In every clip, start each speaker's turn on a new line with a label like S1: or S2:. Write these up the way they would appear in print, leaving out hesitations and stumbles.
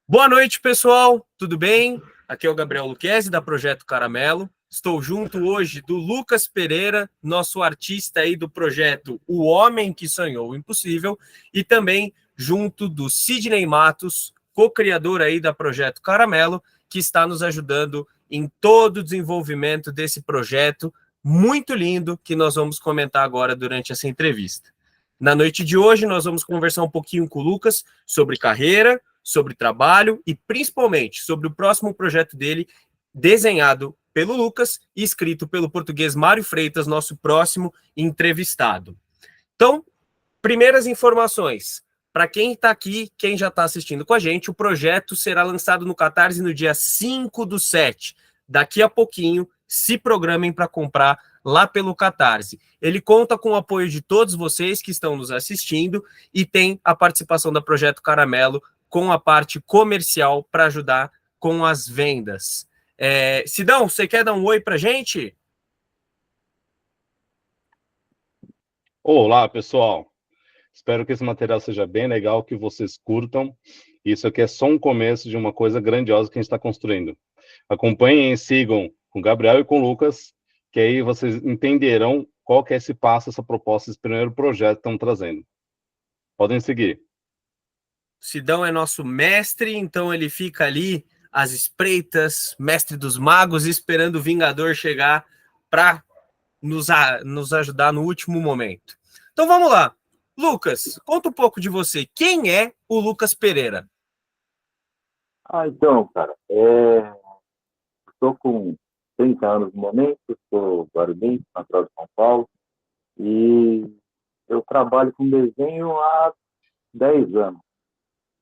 S1: Boa noite, pessoal. Tudo bem? Aqui é o Gabriel Luquezzi, da Projeto Caramelo. Estou junto hoje do Lucas Pereira, nosso artista aí do projeto O Homem que Sonhou o Impossível, e também junto do Sidney Matos, co-criador aí da Projeto Caramelo, que está nos ajudando em todo o desenvolvimento desse projeto muito lindo que nós vamos comentar agora durante essa entrevista. Na noite de hoje, nós vamos conversar um pouquinho com o Lucas sobre carreira, sobre trabalho e principalmente sobre o próximo projeto dele, desenhado pelo Lucas e escrito pelo português Mário Freitas, nosso próximo entrevistado. Então, primeiras informações. Para quem está aqui, quem já está assistindo com a gente, o projeto será lançado no Catarse no dia 5/7. Daqui a pouquinho, se programem para comprar lá pelo Catarse. Ele conta com o apoio de todos vocês que estão nos assistindo e tem a participação da Projeto Caramelo com a parte comercial para ajudar com as vendas. Sidão, você quer dar um oi para a gente?
S2: Olá, pessoal. Espero que esse material seja bem legal, que vocês curtam. Isso aqui é só um começo de uma coisa grandiosa que a gente está construindo. Acompanhem e sigam com o Gabriel e com o Lucas, que aí vocês entenderão qual que é esse passo, essa proposta, esse primeiro projeto que estamos trazendo. Podem seguir.
S1: Sidão é nosso mestre, então ele fica ali às espreitas, mestre dos magos, esperando o Vingador chegar para nos ajudar no último momento. Então vamos lá. Lucas, conta um pouco de você. Quem é o Lucas Pereira?
S3: Então, cara, estou com 30 anos no momento, sou guarulhense, natural de São Paulo, e eu trabalho com desenho há 10 anos.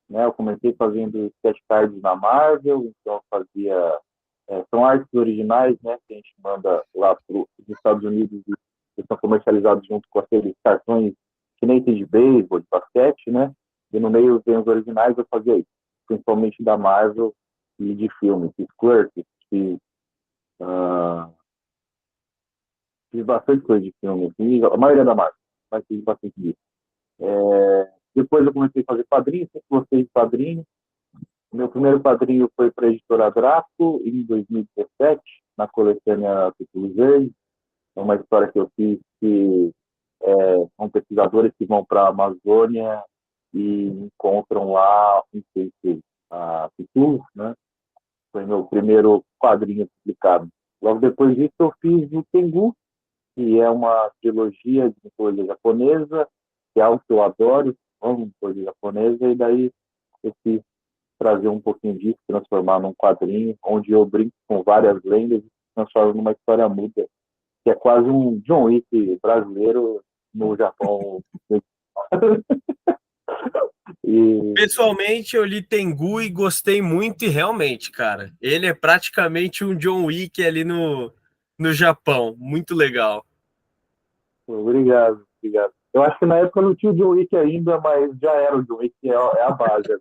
S3: Né? Eu comecei fazendo sketch cards na Marvel, então eu fazia... são artes originais, né, que a gente manda lá para os Estados Unidos e são comercializados junto com aqueles cartões que nem tem de beisebol, de basquete, né? E no meio tem os originais, eu fazia isso, principalmente da Marvel e de filmes. Fiz Clerks, fiz bastante coisa de filme, assim, a maioria da Marvel, mas fiz bastante disso. Depois eu comecei a fazer quadrinhos, sempre gostei de quadrinhos. Meu primeiro quadrinho foi para a editora Draco, em 2017, na coletânea Títulos Verdes. É uma história que eu fiz que são pesquisadores que vão para a Amazônia e encontram lá um peixe a Pitu, né? Foi meu primeiro quadrinho publicado. Logo depois disso eu fiz o Tengu, que é uma trilogia de mitologia japonesa, que é algo que eu adoro, amo mitologia japonesa, e daí eu fiz trazer um pouquinho disso, transformar num quadrinho, onde eu brinco com várias lendas e transformo numa história muda, que é quase um John Wick brasileiro no Japão.
S1: Pessoalmente, eu li Tengu e gostei muito, e realmente, cara, ele é praticamente um John Wick ali no Japão. Muito legal.
S3: Obrigado, obrigado. Eu acho que na época não tinha o John Wick ainda, mas já era o John Wick, é a base.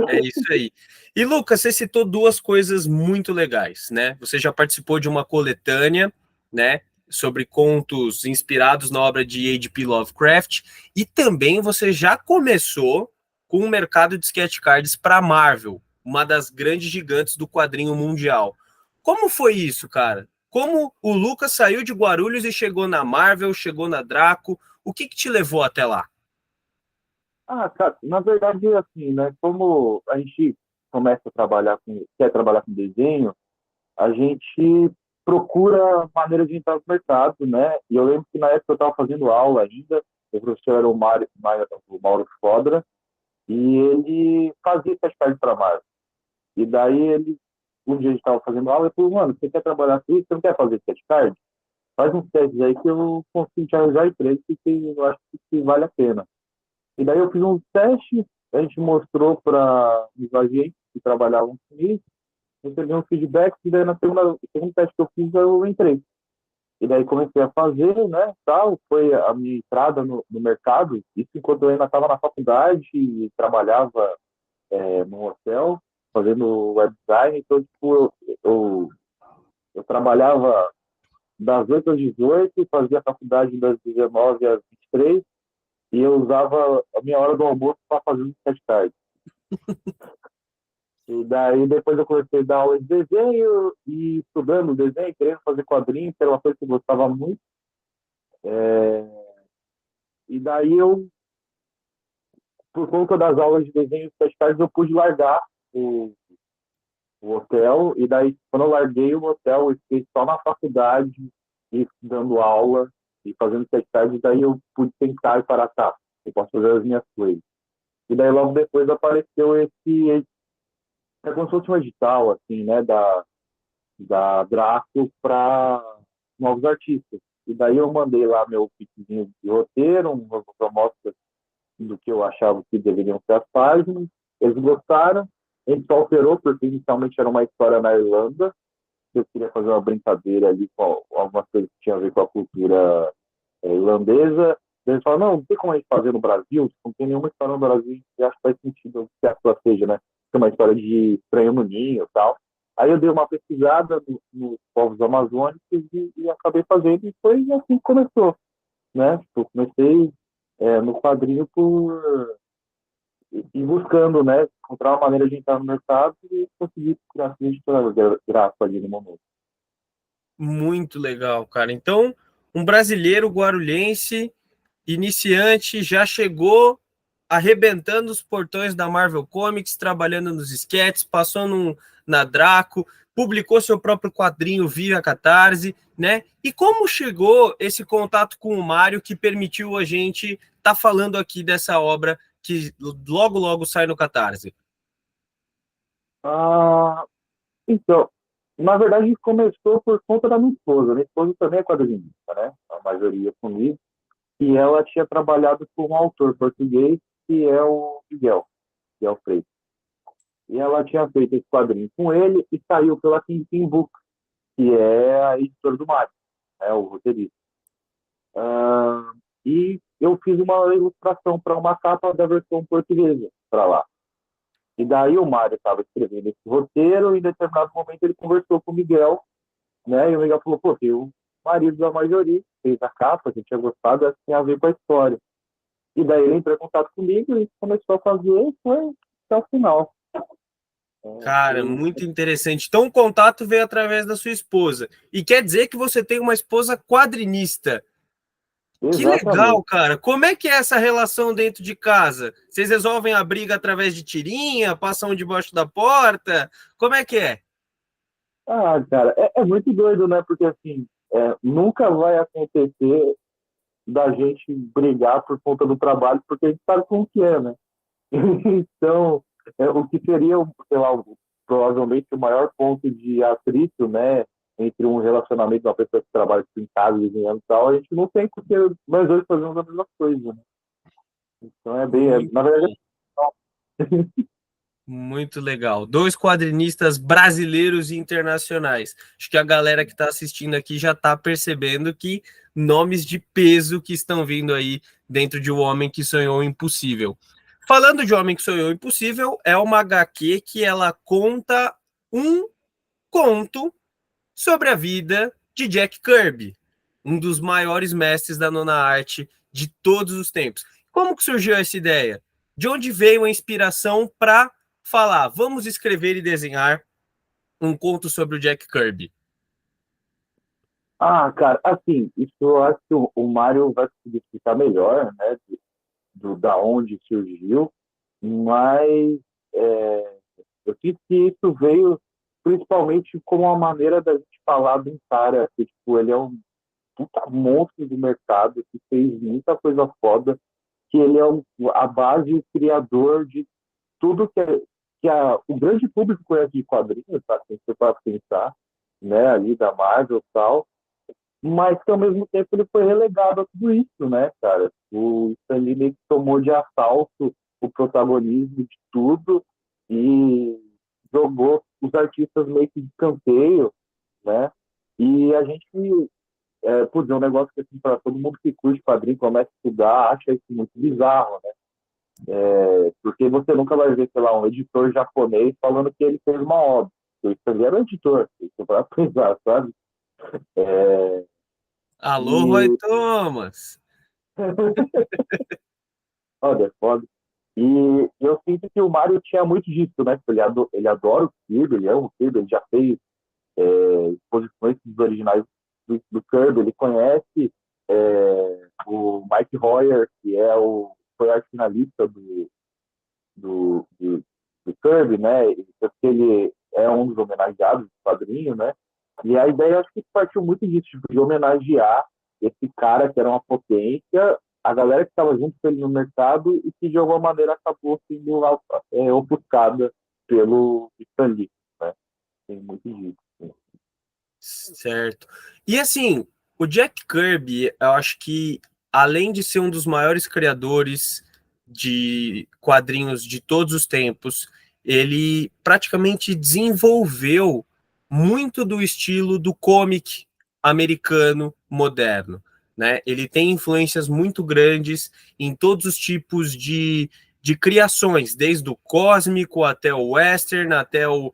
S1: É isso aí. E, Lucas, você citou duas coisas muito legais, né? Você já participou de uma coletânea, né, sobre contos inspirados na obra de H.P. Lovecraft, e também você já começou com o mercado de sketch cards para a Marvel, uma das grandes gigantes do quadrinho mundial. Como foi isso, cara? Como o Lucas saiu de Guarulhos e chegou na Marvel, chegou na Draco? O que te levou até lá?
S3: Cara, na verdade, assim, né? Como a gente quer trabalhar com desenho, a gente procura maneiras de entrar no mercado, né? E eu lembro que na época eu estava fazendo aula ainda, o professor era o Mauro Fodra, e ele fazia sketch card para Marvel. E daí um dia a gente estava fazendo aula, e falou, mano, você quer trabalhar com isso? Você não quer fazer sketch card? Faz uns testes aí que eu consigo te arranjar emprego, porque eu acho que vale a pena. E daí eu fiz um teste, a gente mostrou para os agentes que trabalhavam comigo, recebi um feedback, e daí no segundo teste que eu fiz, eu entrei. E daí comecei a fazer, né, tal, foi a minha entrada no mercado, isso enquanto eu ainda estava na faculdade e trabalhava num hotel, fazendo web design, então, tipo, eu trabalhava das 8 às 18, fazia a faculdade das 19 às 23, e eu usava a minha hora do almoço para fazer um sketch card. E daí depois eu comecei a dar aula de desenho e estudando desenho, querendo fazer quadrinhos, que era uma coisa que eu gostava muito. E daí eu, por conta das aulas de desenho festivais, eu pude largar o, o hotel. E daí, quando eu larguei o hotel, eu fiquei só na faculdade, e dando aula e fazendo festivais. E daí eu pude sentar e parar, tá, eu posso fazer as minhas coisas. E daí logo depois apareceu é como se fosse um edital, assim, né, da Draco para novos artistas. E daí eu mandei lá meu pitchzinho de roteiro, uma amostra do que eu achava que deveriam ser as páginas. Eles gostaram, a gente só alterou, porque inicialmente era uma história na Irlanda, eu queria fazer uma brincadeira ali com algumas coisas que tinham a ver com a cultura irlandesa. Eles falaram, não tem como a gente fazer no Brasil, não tem nenhuma história no Brasil, e acho que faz sentido que a sua seja, né? Tem uma história de estranho no ninho e tal. Aí eu dei uma pesquisada nos povos amazônicos e acabei fazendo, e foi assim que começou, né? Tipo, comecei no quadrinho e buscando, né? Encontrar uma maneira de entrar no mercado e conseguir criar essa editora gráfica ali no momento.
S1: Muito legal, cara. Então, um brasileiro guarulhense, iniciante, já chegou arrebentando os portões da Marvel Comics, trabalhando nos esquetes, passou na Draco, publicou seu próprio quadrinho via Catarse, né? E como chegou esse contato com o Mário que permitiu a gente estar falando aqui dessa obra que logo, logo sai no Catarse?
S3: Ah, então, na verdade, começou por conta da minha esposa. Minha esposa também é quadrinista, né? A maioria comigo. E ela tinha trabalhado com um autor português, que é o Miguel Freitas. E ela tinha feito esse quadrinho com ele e saiu pela Tintin Book, que é a editora do Mário, né? O roteirista. E eu fiz uma ilustração para uma capa da versão portuguesa para lá. E daí o Mário estava escrevendo esse roteiro e em determinado momento ele conversou com o Miguel, né? E o Miguel falou, pô, tem o marido da Marjorie, fez a capa, que tinha gostado, acho que tem a ver com a história. E daí ele entrou em contato comigo e começou a fazer e foi até o final.
S1: Cara, muito interessante. Então, o contato veio através da sua esposa. E quer dizer que você tem uma esposa quadrinista. Que legal,
S3: Exatamente.
S1: cara. Como é que é essa relação dentro de casa? Vocês resolvem a briga através de tirinha, passam debaixo da porta? Como é que é?
S3: Ah, cara, é muito doido, né? Porque assim, nunca vai acontecer da gente brigar por conta do trabalho, porque a gente sabe como que é, né? Então, o que seria, sei lá, provavelmente o maior ponto de atrito, né, entre um relacionamento de uma pessoa que trabalha em casa, desenhando e tal, a gente não tem, porque nós dois fazemos a mesma coisa, né? Então
S1: Muito
S3: na verdade,
S1: bom, muito legal. Dois quadrinistas brasileiros e internacionais. Acho que a galera que está assistindo aqui já está percebendo que nomes de peso que estão vindo aí dentro de O Homem que Sonhou o Impossível. Falando de Homem que Sonhou o Impossível, é uma HQ que ela conta um conto sobre a vida de Jack Kirby, um dos maiores mestres da nona arte de todos os tempos. Como que surgiu essa ideia? De onde veio a inspiração para falar, vamos escrever e desenhar um conto sobre o Jack Kirby?
S3: cara, assim, isso eu acho que o Mário vai conseguir explicar melhor, né, da onde surgiu, mas eu sinto que isso veio principalmente como uma maneira da gente falar de um cara que, tipo, ele é um puta monstro do mercado, que fez muita coisa foda, que ele é a base e o criador de tudo o grande público conhece de quadrinhos, tá? Se você para pensar, né, ali da Marvel e tal, mas que ao mesmo tempo ele foi relegado a tudo isso, né, cara? O Stan Lee meio que tomou de assalto o protagonismo de tudo e jogou os artistas meio que de escanteio, né? E a gente, putz, é um negócio que, assim, para todo mundo que curte quadrinho, começa a estudar, acha isso muito bizarro, né? Porque você nunca vai ver, sei lá, um editor japonês falando que ele fez uma obra. O Stan Lee era um editor, você vai pensar, sabe? É,
S1: Alô, Roy
S3: e
S1: Thomas!
S3: olha, foda. E eu sinto que o Mario tinha muito disso, né? Ele adora o Kirby, ele ama o Kirby, ele já fez exposições dos originais do Kirby, ele conhece o Mike Hoyer, que foi arte finalista do Kirby, né? Porque ele é um dos homenageados do quadrinho, né? E a ideia, acho que partiu muito disso, tipo, de homenagear esse cara que era uma potência, a galera que estava junto com ele no mercado e que, de alguma maneira, acabou sendo ofuscada pelo Stan Lee, né? Tem muito disso. Né?
S1: Certo. E assim, o Jack Kirby, eu acho que, além de ser um dos maiores criadores de quadrinhos de todos os tempos, ele praticamente desenvolveu muito do estilo do comic americano moderno, né? Ele tem influências muito grandes em todos os tipos de criações, desde o cósmico até o western, até o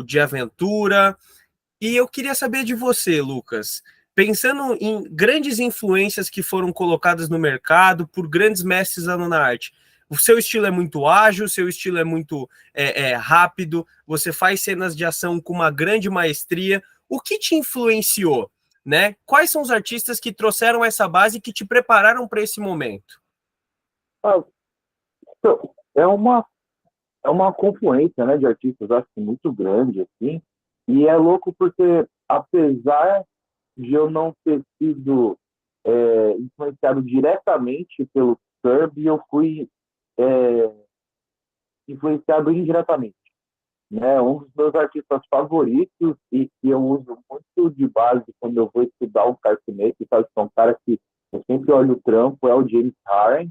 S1: de aventura. E eu queria saber de você, Lucas, pensando em grandes influências que foram colocadas no mercado por grandes mestres na arte. O seu estilo é muito ágil, o seu estilo é muito rápido, você faz cenas de ação com uma grande maestria. O que te influenciou, né? Quais são os artistas que trouxeram essa base e que te prepararam para esse momento?
S3: Ah, então, é uma confluência, né, de artistas, acho que muito grande, assim, e é louco porque, apesar de eu não ter sido influenciado diretamente pelo Kirby, eu fui é, influenciado indiretamente, né? Um dos meus artistas favoritos e que eu uso muito de base quando eu vou estudar o cartunete, sabe? Que é um cara que eu sempre olho o trampo, é o James Harren,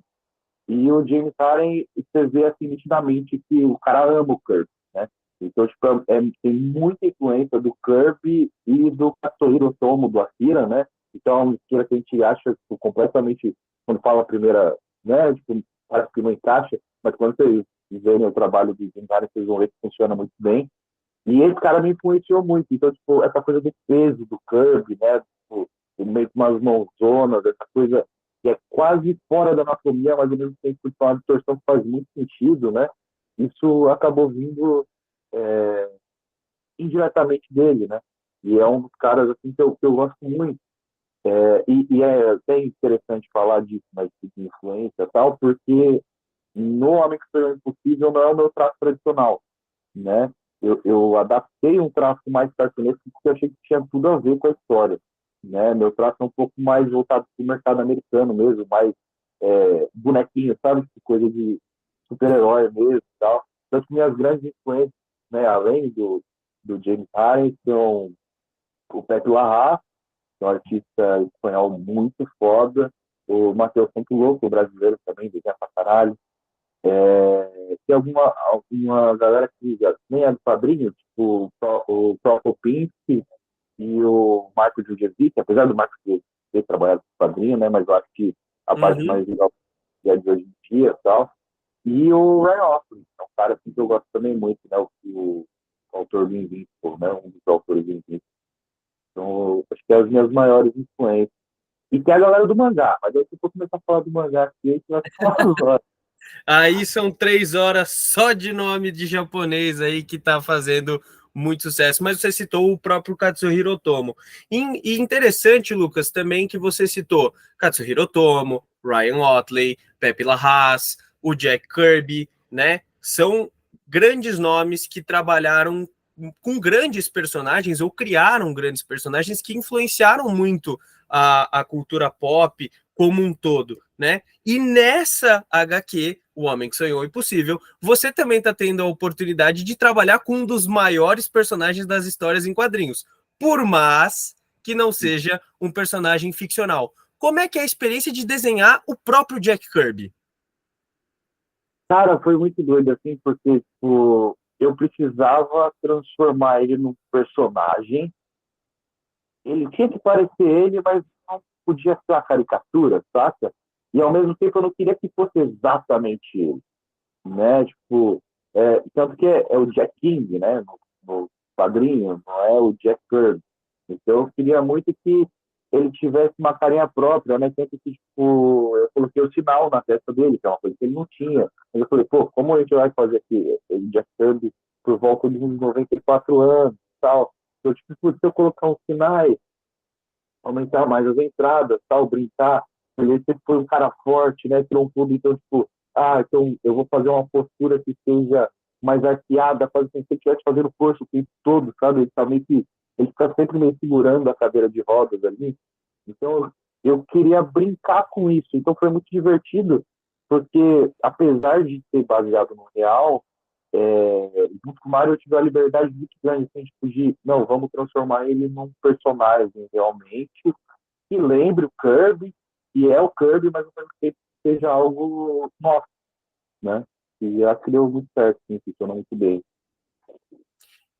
S3: e o James Harden, você vê assim nitidamente que o cara ama o Kirby, né? Então, tipo, tem muita influência do Kirby e do Katsuhiro Otomo, do Akira, né? Então, é uma mistura que a gente acha tipo, completamente, quando fala a primeira, né? Tipo, parece que não encaixa, mas quando vocês verem o trabalho de James Harden, vocês vão ver que funciona muito bem. E esse cara me influenciou muito. Então, tipo, essa coisa do peso do Kirby, né? Tipo, ele meio que umas mãozonas, essa coisa que é quase fora da anatomia, mas ao mesmo tempo que uma distorção que faz muito sentido, né? Isso acabou vindo indiretamente dele, né? E é um dos caras assim que eu gosto muito. E é até interessante falar disso, mas de influência e tal, porque no Homem que Foi Impossível não é o meu traço tradicional, né? Eu adaptei um traço mais cartunesco porque eu achei que tinha tudo a ver com a história, né? Meu traço é um pouco mais voltado para o mercado americano mesmo, mais bonequinho, sabe? Tipo, coisa de super-herói mesmo e tal. Então, as minhas grandes influências, né? Além do James Harden, são o Pepe Larraz, que é um artista espanhol muito foda, o Matheus Santo Louco, o brasileiro também, desenha pra caralho. Tem alguma galera que nem é do quadrinho, tipo o Kropotkinski e o Marco Giudice, apesar do Marco ter trabalhado com quadrinho, né, mas eu acho que a parte
S1: Uhum.
S3: mais legal é de hoje em dia e tal. E o Ryan Ostlund, é um cara assim, que eu gosto também muito, né, o autor do Invincible, né, um dos autores do Invincible. Então, acho que é as minhas maiores influências. E tem a galera do mangá, mas aí se eu for começar a falar do mangá aqui, a gente vai falar agora.
S1: Aí são 3 horas só de nome de japonês aí que tá fazendo muito sucesso. Mas você citou o próprio Katsuhiro Otomo. E interessante, Lucas, também que você citou Katsuhiro Otomo, Ryan Otley, Pepe Larraz, o Jack Kirby, né? São grandes nomes que trabalharam com grandes personagens ou criaram grandes personagens que influenciaram muito a cultura pop como um todo, né? E nessa HQ, O Homem que Sonhou o Impossível, você também está tendo a oportunidade de trabalhar com um dos maiores personagens das histórias em quadrinhos, por mais que não seja um personagem ficcional. Como é que é a experiência de desenhar o próprio Jack Kirby?
S3: Cara, foi muito doido, assim, porque, tipo, eu precisava transformar ele num personagem. Ele tinha que parecer ele, mas não podia ser uma caricatura, saca? E, ao mesmo tempo, eu não queria que fosse exatamente ele, né? Tipo, tanto que é o Jack King, né? No quadrinho, não é o Jack Kirby. Então, eu queria muito que ele tivesse uma carinha própria, né? Sempre que, tipo, eu coloquei o sinal na testa dele, que é uma coisa que ele não tinha. Mas eu falei, pô, como a gente vai fazer aqui? Ele Jack Kirby por volta de uns 94 anos e tal. Eu, tipo, se eu colocar uns sinais, aumentar mais as entradas, tal, brincar. Ele sempre foi um cara forte, né? Troncudo, então, tipo, então eu vou fazer uma postura que seja mais arqueada, fazer como se ele estivesse fazendo força o tempo todo, sabe? Ele tá meio que, ele fica sempre meio segurando a cadeira de rodas ali. Então, eu queria brincar com isso. Então, foi muito divertido, porque, apesar de ser baseado no real, junto com o Mario, eu tive uma liberdade muito grande, assim, tipo, não, vamos transformar ele num personagem realmente, que lembre o Kirby, que é o Kirby, mas ao mesmo tempo seja algo nosso, né? E acho que deu muito certo, sim, funcionou muito bem.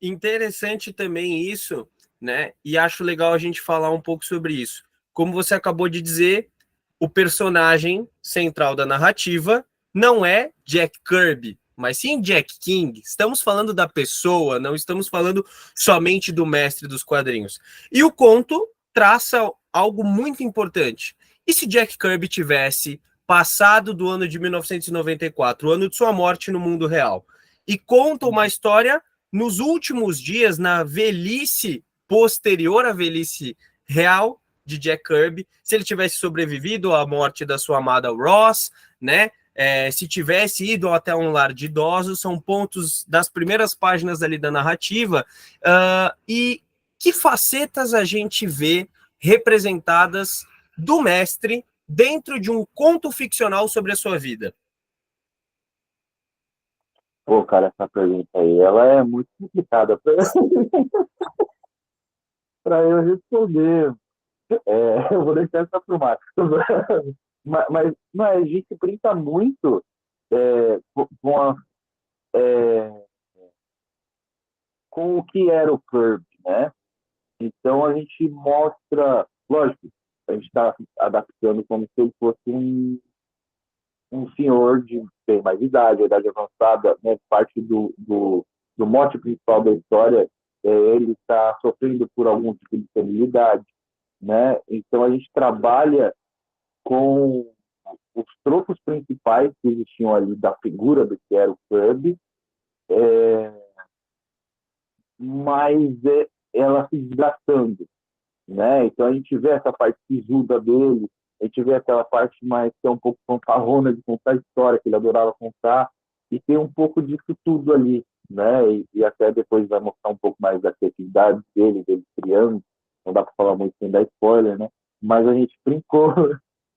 S1: Interessante também isso, né? E acho legal a gente falar um pouco sobre isso. Como você acabou de dizer, o personagem central da narrativa não é Jack Kirby, mas sim Jack King. Estamos falando da pessoa, não estamos falando somente do mestre dos quadrinhos. E o conto traça algo muito importante. E se Jack Kirby tivesse passado do ano de 1994, o ano de sua morte no mundo real, e conta uma história nos últimos dias, na velhice posterior à velhice real de Jack Kirby, se ele tivesse sobrevivido à morte da sua amada Ross, né? Se tivesse ido até um lar de idosos, são pontos das primeiras páginas ali da narrativa. E que facetas a gente vê representadas do mestre dentro de um conto ficcional sobre a sua vida?
S3: Pô, cara, essa pergunta aí, ela é muito complicada para eu responder. Eu vou deixar essa pro Marcos. Mas a gente brinca muito com, é, com o que era o Kirby, né? Então a gente mostra, lógico, a gente está adaptando como se ele fosse um senhor de bem mais idade avançada, né? Parte do mote principal da história ele está sofrendo por algum tipo de senilidade, né? Então a gente trabalha com os tropos principais que existiam ali da figura do que era o Kirby, mas ela se desgastando, né? Então a gente vê essa parte sisuda dele, a gente vê aquela parte mais que é um pouco fanfarrona de contar história, que ele adorava contar, e tem um pouco disso tudo ali, né? E até depois vai mostrar um pouco mais da criatividade dele criando, não dá para falar muito sem dar spoiler, né? Mas a gente brincou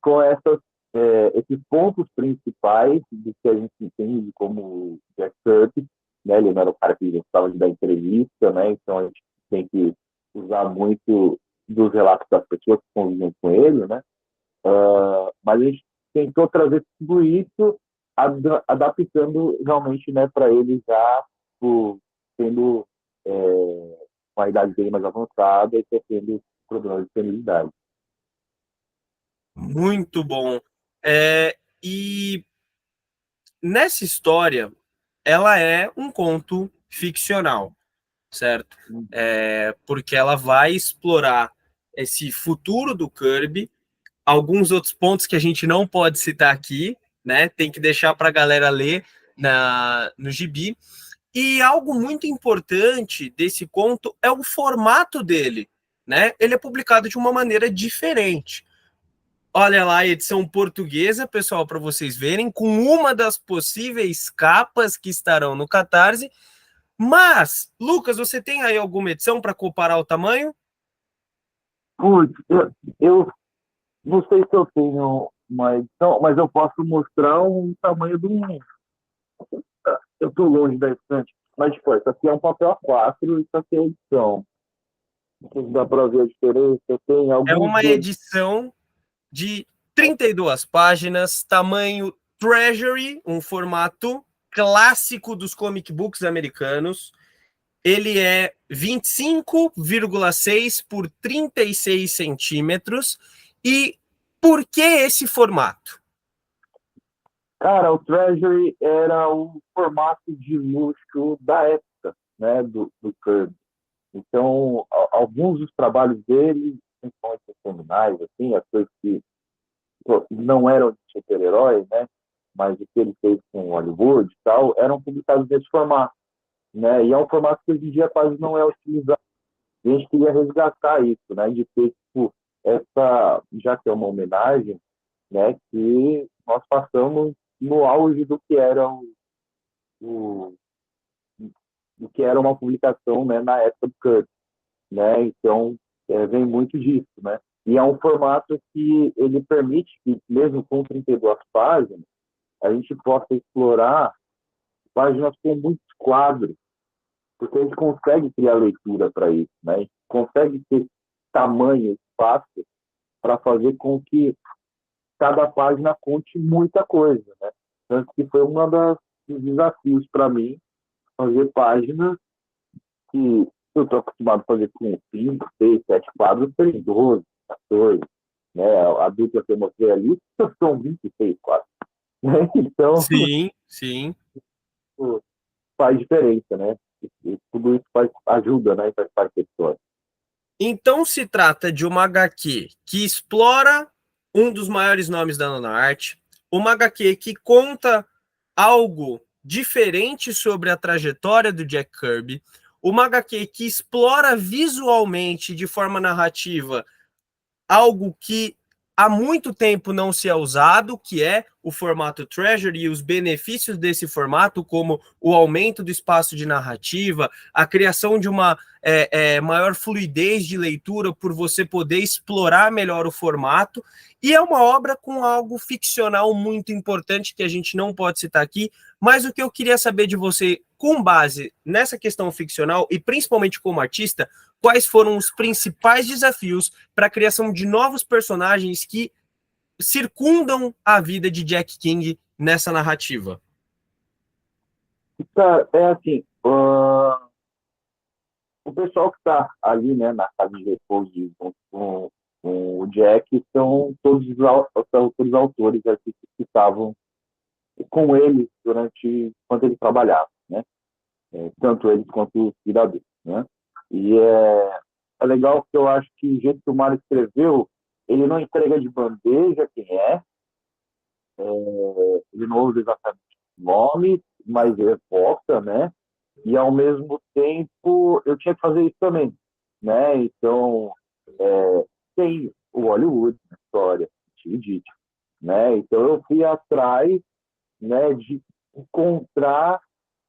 S3: com esses pontos principais do que a gente entende como Jack Kirby, né? Ele não era o cara que gostava de dar entrevista, né? Então a gente tem que usar muito dos relatos das pessoas que convivem com ele, né? Mas a gente tentou trazer tudo isso, adaptando realmente, né, para ele já tendo uma idade bem mais avançada e tendo problemas de senilidade.
S1: Muito bom. E nessa história, ela é um conto ficcional, certo? Porque ela vai explorar esse futuro do Kirby, alguns outros pontos que a gente não pode citar aqui, né? Tem que deixar para a galera ler no gibi. E algo muito importante desse conto é o formato dele, né? Ele é publicado de uma maneira diferente. Olha lá a edição portuguesa, pessoal, para vocês verem, com uma das possíveis capas que estarão no Catarse. Mas, Lucas, você tem aí alguma edição para comparar o tamanho?
S3: Putz, eu não sei se eu tenho uma edição, mas eu posso mostrar um tamanho de um. Eu estou longe da estante, mas tipo, isso aqui é um papel A4 e isso aqui é edição. Não sei se dá para ver a diferença. Tem
S1: É
S3: alguns
S1: uma
S3: deles.
S1: edição de 32 páginas, tamanho Treasury, um formato clássico dos comic books americanos. Ele é 25,6 por 36 centímetros. E por que esse formato?
S3: Cara, o Treasury era o formato de luxo da época, né, do Kirby. Então, alguns dos trabalhos dele principalmente os criminais, assim, as coisas que não eram de super-herói, né? Mas o que ele fez com Hollywood e tal, eram publicados nesse formato, né? E é um formato que hoje em dia quase não é utilizado. E a gente queria resgatar isso, né? De ter, tipo, essa, já que é uma homenagem, né? Que nós passamos no auge o, do que era uma publicação, né? Na época do Kurt, né? Então, vem muito disso, né? E é um formato que ele permite que, mesmo com 32 páginas, a gente possa explorar páginas com muitos quadros, porque a gente consegue criar leitura para isso, né? A gente consegue ter tamanho, espaço, para fazer com que cada página conte muita coisa, né? Tanto que foi dos desafios para mim fazer páginas que eu estou acostumado a fazer com 5, 6, 7 quadros, tem 12, 14, né? A dupla que eu mostrei ali são 26 quadros, né? Então,
S1: Sim, sim.
S3: faz diferença, né? E tudo isso ajuda, né? Faz parte da história.
S1: Então se trata de uma HQ que explora um dos maiores nomes da nona arte, uma HQ que conta algo diferente sobre a trajetória do Jack Kirby, uma HQ que explora visualmente, de forma narrativa, algo que há muito tempo não se é usado, que é o formato Treasury e os benefícios desse formato, como o aumento do espaço de narrativa, a criação de uma maior fluidez de leitura por você poder explorar melhor o formato, e é uma obra com algo ficcional muito importante que a gente não pode citar aqui, mas o que eu queria saber de você, com base nessa questão ficcional, e principalmente como artista, quais foram os principais desafios para a criação de novos personagens que circundam a vida de Jack King nessa narrativa?
S3: Cara, é assim, o pessoal que está ali, né, na casa de repouso com o Jack são todos os autores artistas que estavam com ele quando ele trabalhava, né? Tanto eles quanto os criadores, né? E é legal que eu acho que o jeito que o Mário escreveu, ele não entrega de bandeja quem ele não usa exatamente o nome, mas evoca, né? E ao mesmo tempo eu tinha que fazer isso também, né? Então tem o Hollywood na história, o Didi, né? Então eu fui atrás, né, de encontrar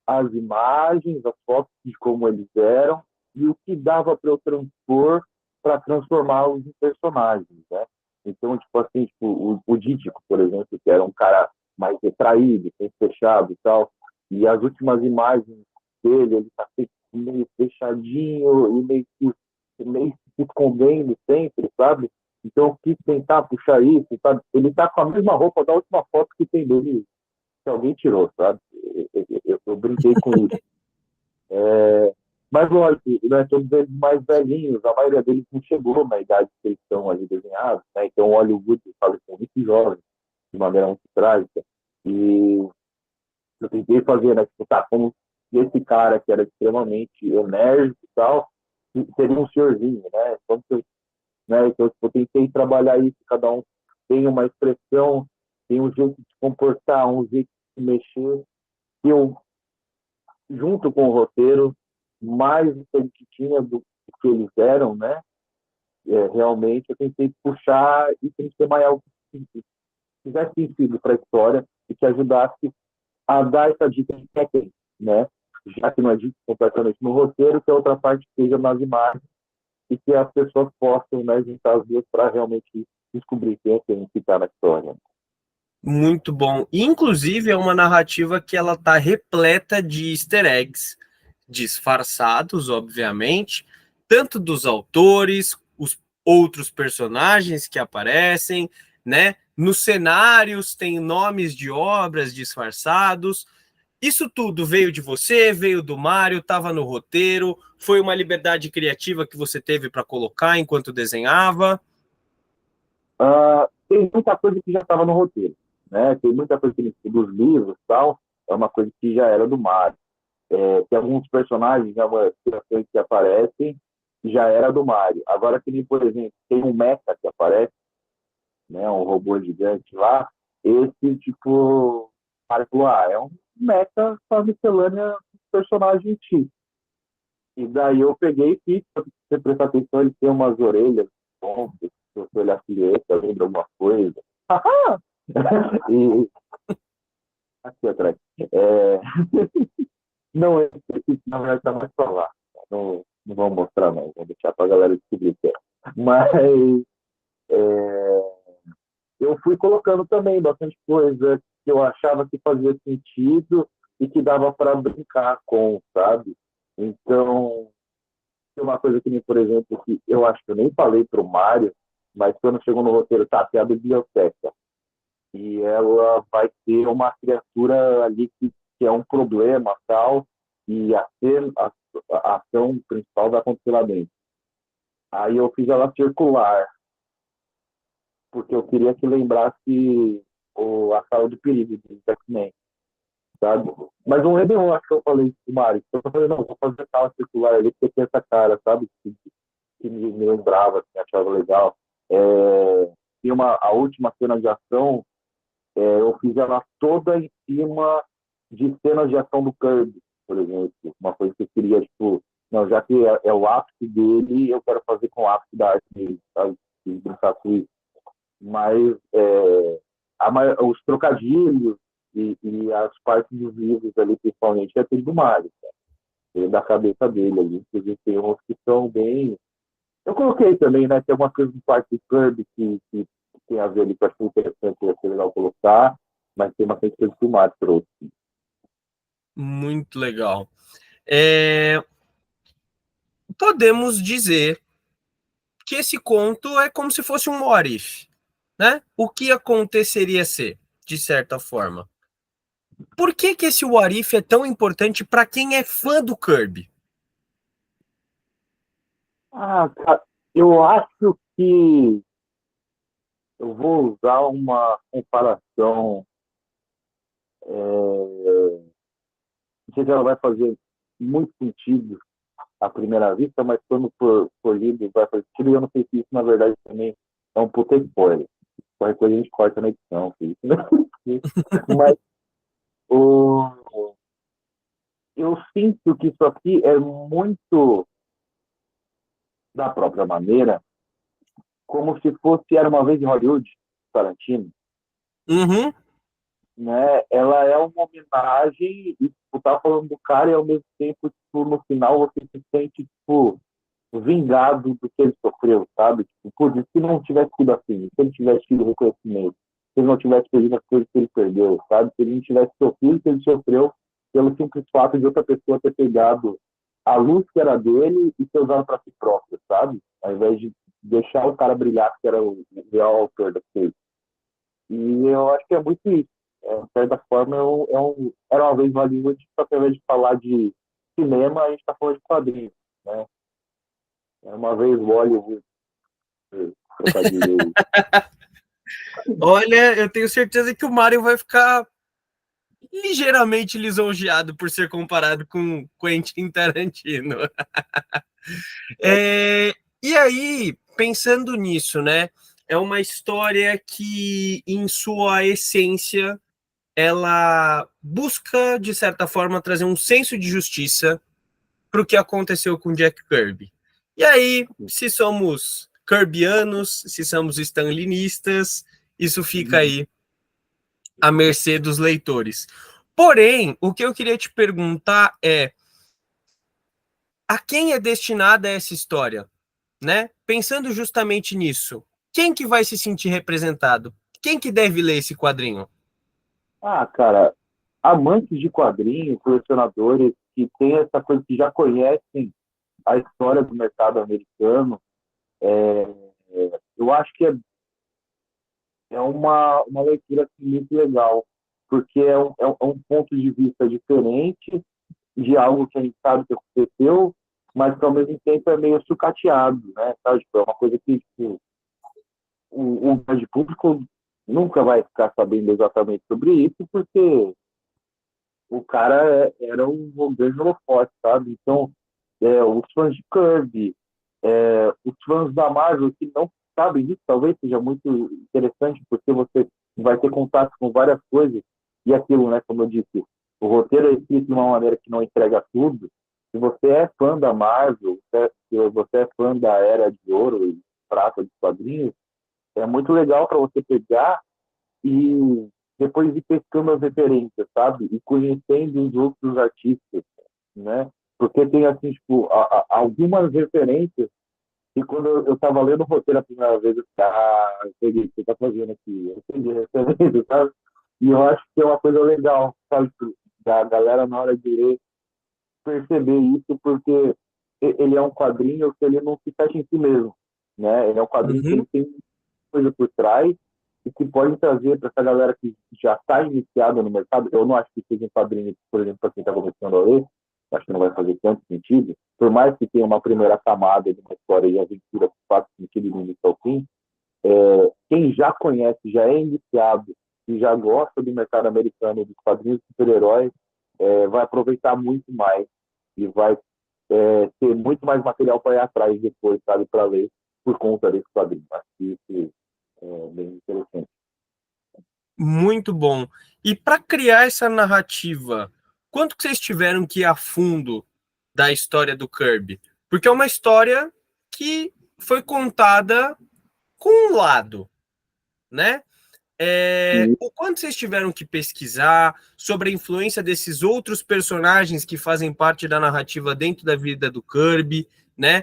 S3: as imagens, as fotos de como eles eram e o que dava para eu transpor para transformá-los em personagens, né? Então, tipo assim, tipo, o Dítico, por exemplo, que era um cara mais retraído, mais fechado e tal, e as últimas imagens dele, ele tá meio fechadinho e meio se escondendo sempre, sabe? Então, eu quis tentar puxar isso, sabe? Ele tá com a mesma roupa da última foto que tem dele, que alguém tirou, sabe? Eu brinquei com isso. Mas, lógico, né, todos eles mais velhinhos, a maioria deles não chegou na idade que eles estão ali desenhados, né? Então, o Hollywood, sabe, são muito jovens, de maneira muito trágica. E eu tentei fazer, né, tipo, tá, como esse cara que era extremamente enérgico e tal, seria um senhorzinho, né? Então, tipo, eu tentei trabalhar isso, cada um tem uma expressão, tem um jeito de se comportar, um jeito de se mexer, e eu, junto com o roteiro, mais do que a gente tinha do que eles eram, né? Realmente eu tentei puxar e tem que ter mais algo que fizesse sentido para a história e que ajudasse a dar essa dica de quem, né? Já que não é dito completamente no roteiro, que a outra parte seja nas imagens e que as pessoas possam, né, juntar as duas para realmente descobrir quem é quem que está na história.
S1: Muito bom. Inclusive, é uma narrativa que ela está repleta de easter eggs, disfarçados, obviamente, tanto dos autores, os outros personagens que aparecem, né? Nos cenários tem nomes de obras disfarçados. Isso tudo veio de você, veio do Mário, estava no roteiro, foi uma liberdade criativa que você teve para colocar enquanto desenhava?
S3: Tem muita coisa que já estava no roteiro, né? Tem muita coisa dos livros e tal, é uma coisa que já era do Mário. Tem alguns personagens, algumas criações que aparecem, já era do Mario. Agora que nem, por exemplo, tem um Mecha que aparece, né, um robô gigante lá, esse, tipo, o cara falou, é um Mecha com a miscelânea do personagem X. E daí eu peguei e fiz, se você prestar atenção, ele tem umas orelhas, bom, se você olhar a silhueta, lembra alguma coisa. E aqui atrás. É, não, esse na verdade está mais para lá. Não, não vou mostrar, não. Vou deixar para a galera descobrir que é. Mas eu fui colocando também bastante coisa que eu achava que fazia sentido e que dava para brincar com, sabe? Então, tem uma coisa que, por exemplo, que eu acho que eu nem falei para o Mário, mas quando chegou no roteiro, tá, tem a biblioteca. E ela vai ter uma criatura ali que é um problema, tal, e a ação principal vai acontecer lá dentro. Aí eu fiz ela circular, porque eu queria que lembrasse a sala de perigo do X-Men, sabe? Mas não lembro, eu acho que eu falei isso pro Mário. Eu falei, não, vou fazer a sala circular ali, porque tem essa cara, sabe? Que me lembrava, assim, achava legal. E a última cena de ação, eu fiz ela toda em cima de cenas de ação do Kirby, por exemplo. Uma coisa que eu queria, tipo, não, já que é o ápice dele, eu quero fazer com o ápice da arte dele, sabe? E brincar com isso. Mas os trocadilhos e as partes dos livros ali, principalmente, é tudo do Mario, cara. Da cabeça dele ali. Inclusive, tem uns que são bem. Eu coloquei também, né? Tem algumas coisas do parque do Kirby que tem a ver ali, que eu acho interessante, vai ser legal colocar, mas tem bastante coisa que o Mario trouxe.
S1: Muito legal. Podemos dizer que esse conto é como se fosse um what if, né? O que aconteceria se, de certa forma. Por que esse what if é tão importante para quem é fã do Kirby?
S3: Cara, eu acho que eu vou usar uma comparação. Não sei se ela vai fazer muito sentido à primeira vista, mas quando for lido vai fazer sentido. E eu não sei se isso, na verdade, também é um puta spoiler. Qualquer coisa a gente corta na edição. Mas o, eu sinto que isso aqui é muito da própria maneira, como se fosse Era Uma Vez em Hollywood, Tarantino.
S1: Uhum.
S3: Né? Ela é uma homenagem e tipo, tá falando do cara e ao mesmo tempo, tipo, no final você se sente, tipo, vingado do que ele sofreu, sabe? Tipo, putz, se não tivesse sido assim, se ele tivesse tido reconhecimento, se ele não tivesse perdido as coisas que ele perdeu, sabe? Se ele não tivesse sofrido o que ele sofreu pelo simples fato de outra pessoa ter pegado a luz que era dele e ter usado para si próprio, sabe? Ao invés de deixar o cara brilhar, que era o real autor da coisa. E eu acho que é muito isso. De certa forma, era uma vez Hollywood, só que ao invés de falar de cinema, a gente está falando de quadrinhos, né? Era uma vez Hollywood, trocadilho.
S1: Olha, eu tenho certeza que o Mario vai ficar ligeiramente lisonjeado por ser comparado com Quentin Tarantino. E aí, pensando nisso, né? É uma história que, em sua essência, ela busca, de certa forma, trazer um senso de justiça para o que aconteceu com Jack Kirby. E aí, se somos kirbianos, se somos stanlinistas, isso fica aí à mercê dos leitores. Porém, o que eu queria te perguntar é a quem é destinada essa história, né? Pensando justamente nisso, quem que vai se sentir representado? Quem que deve ler esse quadrinho?
S3: Cara, amantes de quadrinhos, colecionadores que têm essa coisa, que já conhecem a história do mercado americano, eu acho que é uma leitura assim, muito legal, porque é um ponto de vista diferente de algo que a gente sabe que aconteceu, mas que ao mesmo tempo é meio sucateado, né? Sabe? Tipo, é uma coisa que tipo, o grande público nunca vai ficar sabendo exatamente sobre isso, porque o cara era um grande holofote, sabe? Então, os fãs de Kirby, Os fãs da Marvel que não sabem disso, talvez seja muito interessante, porque você vai ter contato com várias coisas, e aquilo, né, como eu disse, o roteiro é escrito de uma maneira que não entrega tudo. Se você é fã da Marvel, se você é fã da Era de Ouro e Prata dos quadrinhos, é muito legal para você pegar e depois ir pescando as referências, sabe? E conhecendo os outros artistas, né? Porque tem, assim, tipo, algumas referências e quando eu estava lendo o roteiro a primeira vez, eu falei, entendi o que você está fazendo aqui, eu entendi a referência, sabe? E eu acho que é uma coisa legal, sabe? Da galera, na hora de ler, perceber isso, porque ele é um quadrinho que ele não se fecha em si mesmo, né? Ele é um quadrinho que
S1: Uhum.
S3: ele tem coisa por trás e que pode trazer para essa galera que já está iniciada no mercado. Eu não acho que seja um quadrinho, por exemplo, para quem está começando a ler, acho que não vai fazer tanto sentido. Por mais que tenha uma primeira camada de uma história de aventura que faz sentido do início ao fim, quem já conhece, já é iniciado e já gosta do mercado americano dos quadrinhos de super-heróis, vai aproveitar muito mais e vai ter muito mais material para ir atrás depois, sabe, para ler por conta desse quadrinho. Acho que isso bem interessante.
S1: Muito bom. E para criar essa narrativa, quanto que vocês tiveram que ir a fundo da história do Kirby? Porque é uma história que foi contada com um lado, né?
S3: E,
S1: O quanto vocês tiveram que pesquisar sobre a influência desses outros personagens que fazem parte da narrativa dentro da vida do Kirby, né?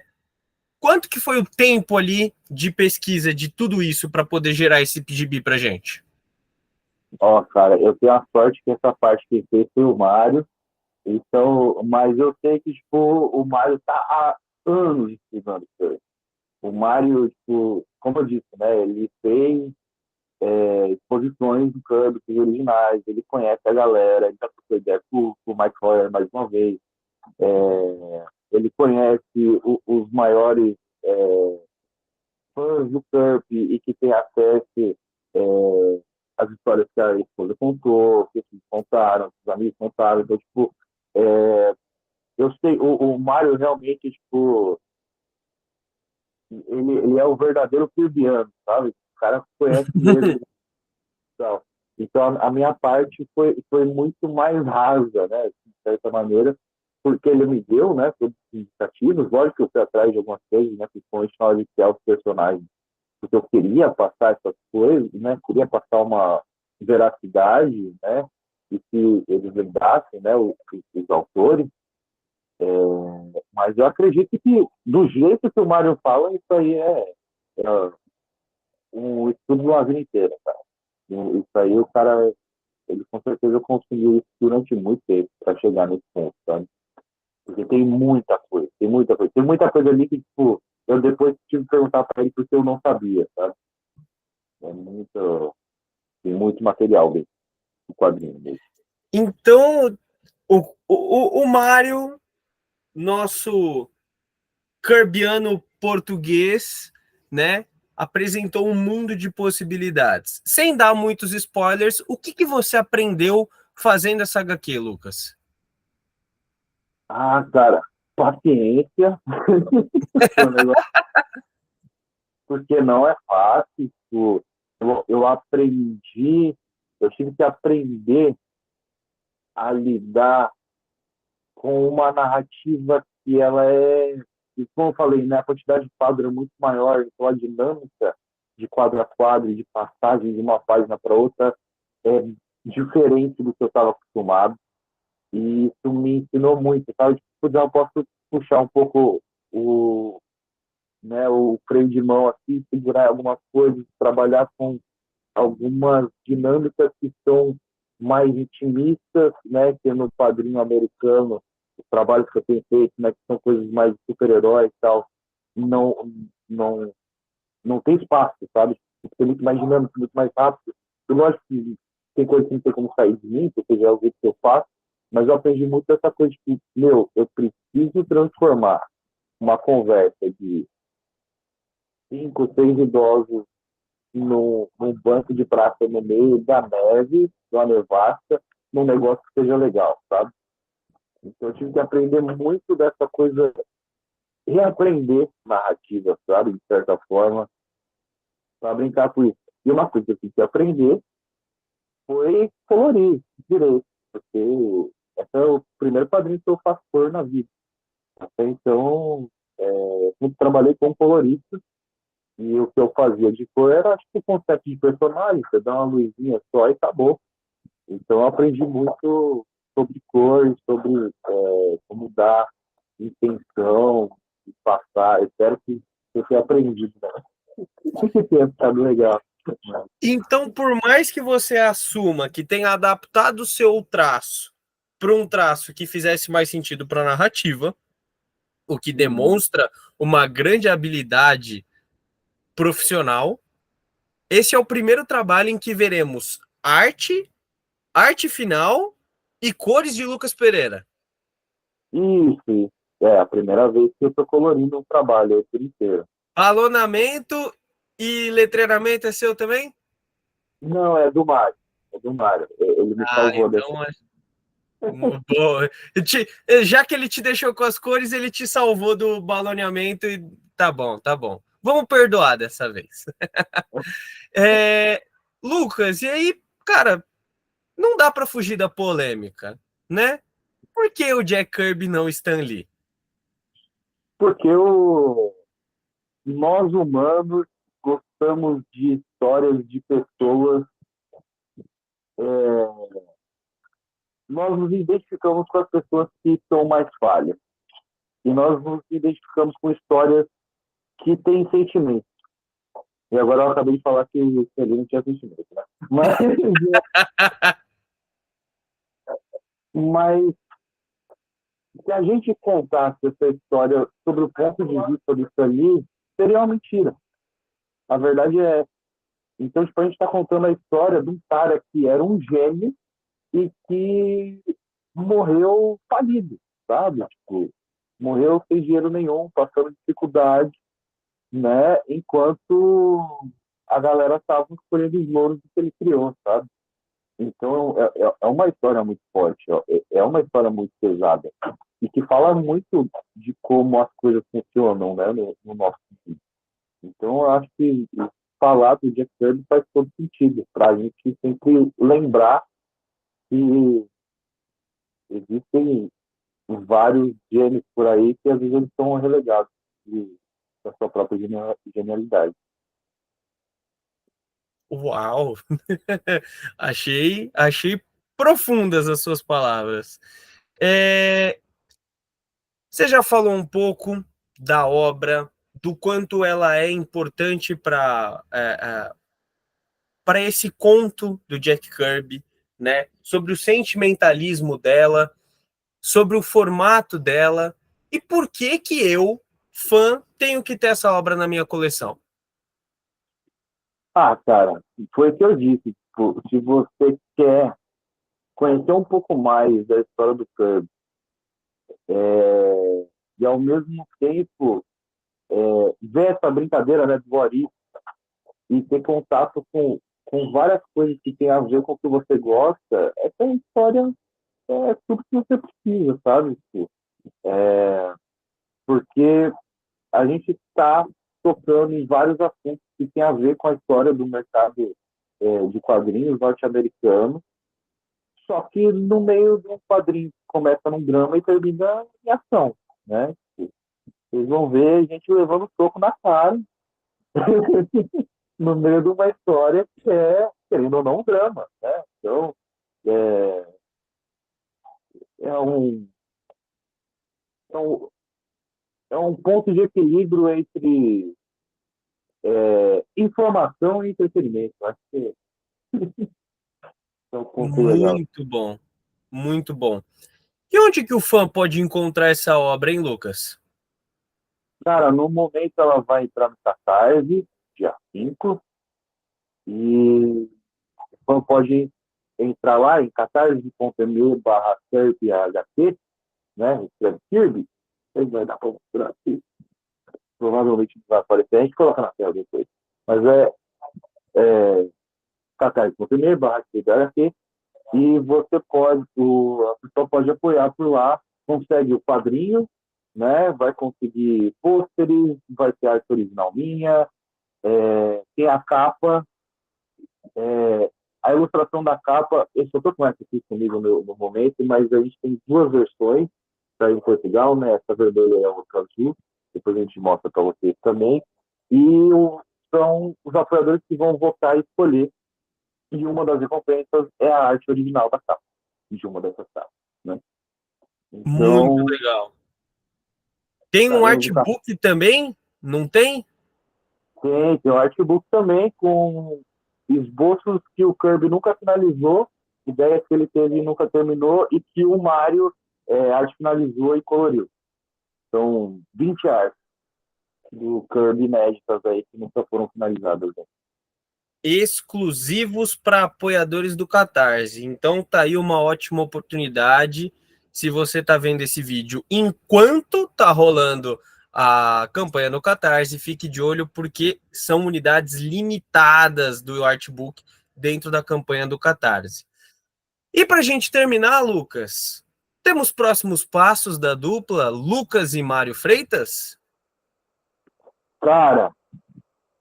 S1: Quanto que foi o tempo ali de pesquisa de tudo isso para poder gerar esse gibi pra gente?
S3: ó, cara, eu tenho a sorte que essa parte que fez foi o Mário, então, mas eu sei que, tipo, o Mário tá há anos estudando isso aí. O Mário, tipo, como eu disse, né, ele fez exposições do Kirby, os originais, ele conhece a galera, ele já trocou ideia com o Mike Hoyer mais uma vez, ele conhece os maiores fãs do Kirby e que tem acesso às histórias que a esposa contou, que os filhos contaram, que os amigos contaram, então, tipo, é, eu sei, o Mário realmente, tipo, ele é o verdadeiro kirbiano, sabe? O cara conhece mesmo. Então, a minha parte foi muito mais rasa, né, de certa maneira, porque ele me deu, né, todos os indicativos. Lógico que eu fui atrás de algumas coisas, né, principalmente na hora de criar os personagens, porque eu queria passar essas coisas, né, queria passar uma veracidade, né, e que eles lembrassem, né, os autores. Mas eu acredito que, do jeito que o Mário fala, isso aí é um estudo de uma vida inteira, cara. Isso aí o cara, ele com certeza conseguiu isso durante muito tempo para chegar nesse ponto, sabe? Porque tem muita coisa, tem muita coisa. Tem muita coisa ali que, tipo, eu depois tive que perguntar para ele porque eu não sabia, sabe? Tem muito material dentro do quadrinho mesmo.
S1: Então, o Mário, nosso kirbiano português, né, apresentou um mundo de possibilidades. Sem dar muitos spoilers, o que você aprendeu fazendo essa HQ, Lucas?
S3: Ah, cara, paciência, porque não é fácil. Tipo, eu aprendi, eu tive que aprender a lidar com uma narrativa que ela como eu falei, né, a quantidade de quadro é muito maior, então a dinâmica de quadro a quadro, de passagem de uma página para outra é diferente do que eu estava acostumado. E isso me ensinou muito, sabe? Tipo, já eu posso puxar um pouco o freio de mão aqui, segurar algumas coisas, trabalhar com algumas dinâmicas que são mais intimistas, né, que no quadrinho americano, os trabalhos que eu tenho feito, né, que são coisas mais de super-heróis e tal, não, não, não tem espaço, sabe? Tem que ser muito mais dinâmico, muito mais rápido. Eu lógico que tem coisas que não tem como sair de mim, porque já é o jeito que eu faço, mas eu aprendi muito essa coisa de que, meu, eu preciso transformar uma conversa de 5, 6 idosos num banco de praça no meio da neve, da nevasca, num negócio que seja legal, sabe? Então eu tive que aprender muito dessa coisa reaprender narrativa, sabe? De certa forma, para brincar com isso. E uma coisa que eu tive que aprender foi colorir direito, porque esse é o primeiro quadrinho que eu faço cor na vida. Até então, eu sempre trabalhei com colorista, e o que eu fazia de cor era, acho que, o conceito de personagem, você dá uma luzinha só e acabou. Então, eu aprendi muito sobre cor, sobre como dar intenção, e passar. Eu espero que eu tenha aprendido, né? Que tenha ficado legal.
S1: Então, por mais que você assuma que tenha adaptado o seu traço para um traço que fizesse mais sentido para a narrativa, o que demonstra uma grande habilidade profissional, esse é o primeiro trabalho em que veremos arte, arte final e cores de Lucas Pereira.
S3: Isso. É a primeira vez que eu estou colorindo um trabalho aí por inteiro.
S1: Alonamento e letreiramento é seu também?
S3: Não, é do Mário. É do Mário. Ele me salvou dessa.
S1: Então, boa. Já que ele te deixou com as cores, ele te salvou do baloneamento e tá bom, tá bom. Vamos perdoar dessa vez. Lucas, e aí, cara, não dá para fugir da polêmica, né? Por que o Jack Kirby não Stan Lee?
S3: Porque nós humanos gostamos de histórias de pessoas. Nós nos identificamos com as pessoas que são mais falhas. E nós nos identificamos com histórias que têm sentimento. E agora eu acabei de falar que o Stan Lee não tinha sentimento, né? Mas se a gente contasse essa história sobre o ponto de vista do Stan Lee, seria uma mentira. A verdade é essa. Então, tipo, a gente está contando a história de um cara que era um gênio e que morreu falido, sabe? Tipo, morreu sem dinheiro nenhum, passando dificuldade, né? Enquanto a galera estava colhendo os louros do que ele criou, sabe? Então, é uma história muito forte, é uma história muito pesada e que fala muito de como as coisas funcionam, né, no nosso mundo. Então, eu acho que falar do Jack Kirby faz todo sentido para a gente sempre lembrar que existem vários gênios por aí que às vezes eles são relegados da sua própria genialidade.
S1: Uau! achei profundas as suas palavras. Você já falou um pouco da obra, do quanto ela é importante para esse conto do Jack Kirby, né? Sobre o sentimentalismo dela, sobre o formato dela e por que eu, fã, tenho que ter essa obra na minha coleção.
S3: Cara, foi o que eu disse. Tipo, se você quer conhecer um pouco mais da história do Kirby e ao mesmo tempo ver essa brincadeira, né, do What If, e ter contato com várias coisas que tem a ver com o que você gosta, essa história é tudo que você precisa, sabe? Tipo, porque a gente está tocando em vários assuntos que tem a ver com a história do mercado de quadrinhos norte-americano, só que no meio de um quadrinho que começa num drama e termina em ação, né? Vocês vão ver a gente levando soco na cara no meio de uma história que é, querendo ou não, um drama, né? Então, é, é um, é um, é um ponto de equilíbrio entre informação e entretenimento. Acho que é um ponto legal.
S1: Muito bom, muito bom. E onde que o fã pode encontrar essa obra, hein, Lucas?
S3: Cara, no momento ela vai entrar no Catarse, dia 5, e o fã pode entrar lá em catarse.me/KirbyHT, né? Escreve Kirby, aí vai dar para mostrar aqui. Provavelmente não vai aparecer, a gente coloca na tela depois. Mas catarse.me/KirbyHT, e você pode, a pessoa pode apoiar por lá, consegue o quadrinho, né? Vai conseguir pôsteres, vai ter arte original minha, tem a capa, a ilustração da capa, eu só estou com essa aqui comigo no momento, mas a gente tem duas versões para em Portugal, né? Essa vermelha é a outra azul, depois a gente mostra para vocês também. E são os apoiadores que vão votar e escolher, e uma das recompensas é a arte original da capa, de uma dessas capas, né? Então,
S1: Muito legal. Tem um artbook também? Não tem?
S3: tem um artbook também com esboços que o Kirby nunca finalizou, ideias que ele teve e nunca terminou, e que o Mario arte finalizou e coloriu. São 20 artes do Kirby inéditas aí que nunca foram finalizadas. Né?
S1: Exclusivos para apoiadores do Catarse. Então tá aí uma ótima oportunidade. Se você tá vendo esse vídeo enquanto tá rolando a campanha no Catarse, fique de olho porque são unidades limitadas do artbook dentro da campanha do Catarse. E para a gente terminar, Lucas, temos próximos passos da dupla Lucas e Mário Freitas?
S3: Cara,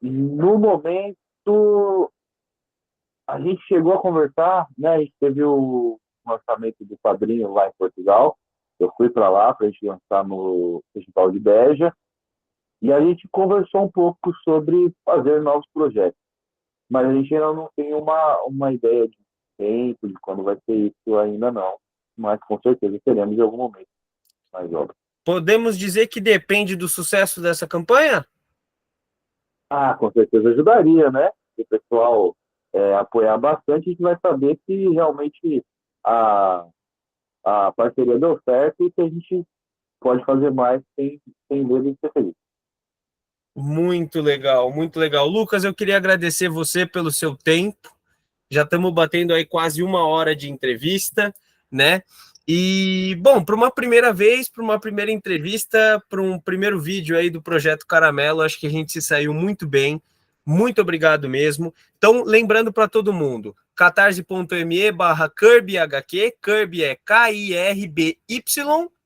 S3: no momento a gente chegou a conversar, né? A gente teve o lançamento do Padrinho lá em Portugal. Eu fui para lá para a gente lançar no Festival de Beja. E a gente conversou um pouco sobre fazer novos projetos. Mas a gente ainda não tem uma ideia de tempo, de quando vai ser isso ainda não. Mas com certeza teremos em algum momento mais obras.
S1: Podemos dizer que depende do sucesso dessa campanha?
S3: Com certeza ajudaria, né? Se o pessoal apoiar bastante, a gente vai saber se realmente a parceria deu certo e que a gente pode fazer mais sem medo de ser feliz.
S1: Muito legal, muito legal. Lucas, eu queria agradecer você pelo seu tempo. Já estamos batendo aí quase 1 hora de entrevista, né? E, bom, para uma primeira vez, para uma primeira entrevista, para um primeiro vídeo aí do Projeto Caramelo, acho que a gente se saiu muito bem. Muito obrigado mesmo. Então, lembrando para todo mundo, catarse.me/KirbyHQ, Kirby é Kirby,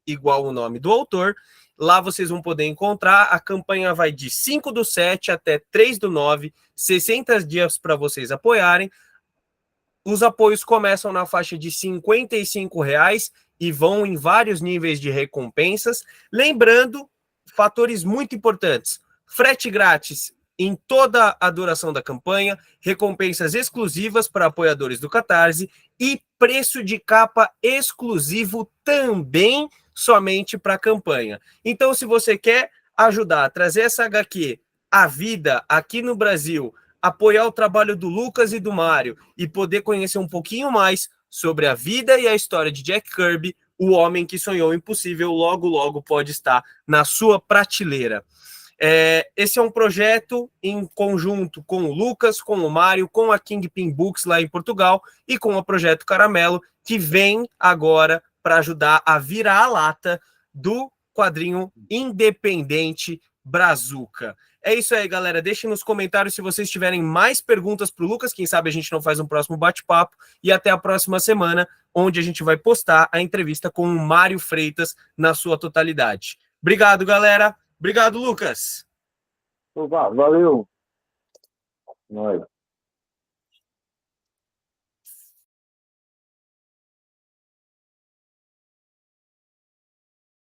S1: igual o nome do autor. Lá vocês vão poder encontrar. A campanha vai de 5/7 até 3/9, 60 dias para vocês apoiarem. Os apoios começam na faixa de R$ 55 e vão em vários níveis de recompensas. Lembrando, fatores muito importantes: frete grátis em toda a duração da campanha, recompensas exclusivas para apoiadores do Catarse e preço de capa exclusivo também somente para a campanha. Então, se você quer ajudar a trazer essa HQ à vida aqui no Brasil, apoiar o trabalho do Lucas e do Mário e poder conhecer um pouquinho mais sobre a vida e a história de Jack Kirby, o homem que sonhou o impossível, logo, logo pode estar na sua prateleira. Esse é um projeto em conjunto com o Lucas, com o Mário, com a Kingpin Books lá em Portugal e com o Projeto Caramelo, que vem agora para ajudar a virar a lata do quadrinho independente Brazuca. É isso aí, galera. Deixem nos comentários se vocês tiverem mais perguntas para o Lucas. Quem sabe a gente não faz um próximo bate-papo. E até a próxima semana, onde a gente vai postar a entrevista com o Mário Freitas na sua totalidade. Obrigado, galera. Obrigado, Lucas.
S3: Valeu. Nós.